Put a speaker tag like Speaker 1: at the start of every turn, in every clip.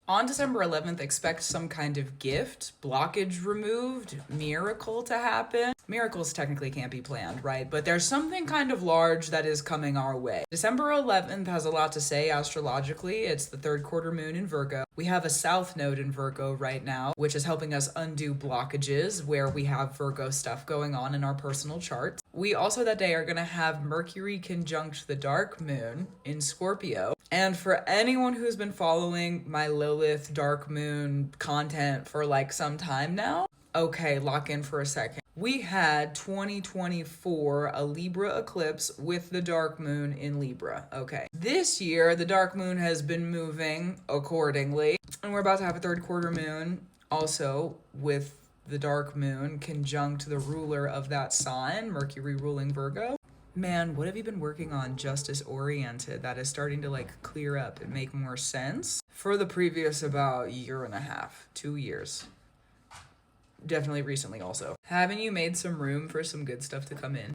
Speaker 1: On December 11th, expect some kind of gift, blockage removed, miracle to happen. Miracles technically can't be planned, right? But there's something kind of large that is coming our way. December 11th has a lot to say astrologically. It's the third quarter moon in Virgo. We have a south node in Virgo right now, which is helping us undo blockages where we have Virgo stuff going on in our personal charts. We also that day are going to have Mercury conjunct the dark moon in Scorpio. And for anyone who's been following my Lilith dark moon content for like some time now, okay, lock in for a second. We had 2024 a Libra eclipse with the dark moon in Libra. Okay. This year, the dark moon has been moving accordingly. And we're about to have a third quarter moon also with the dark moon conjunct the ruler of that sign, Mercury ruling Virgo. Man, what have you been working on justice oriented that is starting to like clear up and make more sense for the previous about year and a half, 2 years? Definitely recently also. Haven't you made some room for some good stuff to come in?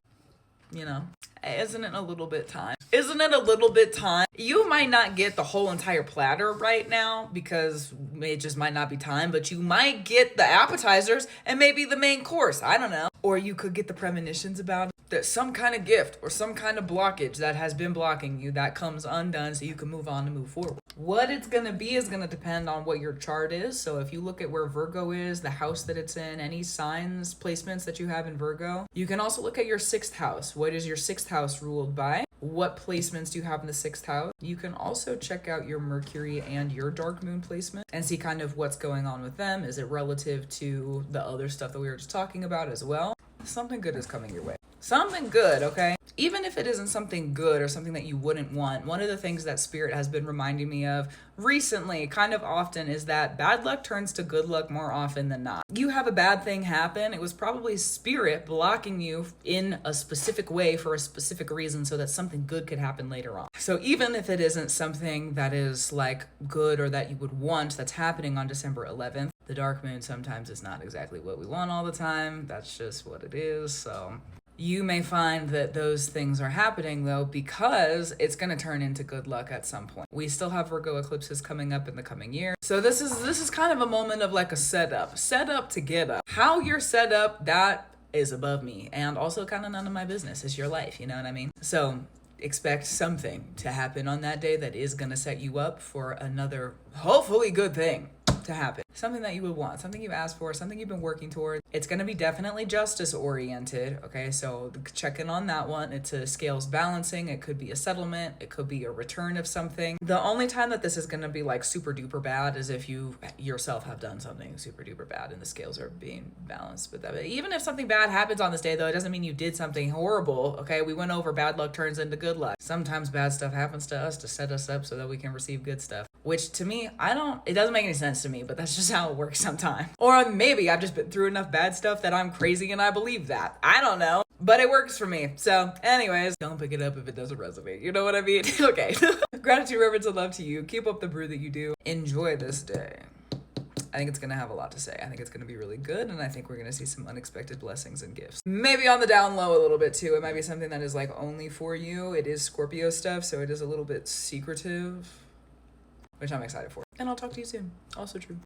Speaker 1: You know, isn't it a little bit time? Isn't it a little bit time? You might not get the whole entire platter right now because it just might not be time, but you might get the appetizers and maybe the main course. I don't know. Or you could get the premonitions about it. That some kind of gift or some kind of blockage that has been blocking you that comes undone so you can move on and move forward. What it's going to be is going to depend on what your chart is. So if you look at where Virgo is, the house that it's in, any signs, placements that you have in Virgo, you can also look at your 6th house. What is your 6th house ruled by? What placements do you have in the 6th house? You can also check out your Mercury and your dark moon placement and see kind of what's going on with them. Is it relative to the other stuff that we were just talking about as well? Something good is coming your way. Something good, okay? Even if it isn't something good or something that you wouldn't want, one of the things that Spirit has been reminding me of recently, kind of often, is that bad luck turns to good luck more often than not. You have a bad thing happen, it was probably Spirit blocking you in a specific way for a specific reason so that something good could happen later on. So even if it isn't something that is like good or that you would want that's happening on December 11th, the dark moon sometimes is not exactly what we want all the time. That's just what it is, so... You may find that those things are happening though because it's going to turn into good luck at some point. We still have Virgo eclipses coming up in the coming year. So this is kind of a moment of like a setup to get up. How you're set up, that is above me and also kind of none of my business. It's your life, you know what I mean? So expect something to happen on that day that is going to set you up for another hopefully good thing to happen. Something that you would want, something you asked for, something you've been working towards. It's going to be definitely justice oriented. Okay, so check in on that one. It's a scales balancing. It could be a settlement. It could be a return of something. The only time that this is going to be like super duper bad is if you yourself have done something super duper bad and the scales are being balanced with that. But even if something bad happens on this day though, it doesn't mean you did something horrible. Okay, we went over bad luck turns into good luck. Sometimes bad stuff happens to us to set us up so that we can receive good stuff. Which to me, it doesn't make any sense to me, but that's just how it works sometimes. Or maybe I've just been through enough bad stuff that I'm crazy and I believe that. I don't know, but it works for me. So anyways, don't pick it up if it doesn't resonate. You know what I mean? Okay. Gratitude, reverence, and love to you. Keep up the brew that you do. Enjoy this day. I think it's going to have a lot to say. I think it's going to be really good, and I think we're going to see some unexpected blessings and gifts. Maybe on the down low a little bit, too. It might be something that is, like, only for you. It is Scorpio stuff, so it is a little bit secretive, which I'm excited for. And I'll talk to you soon. Also true.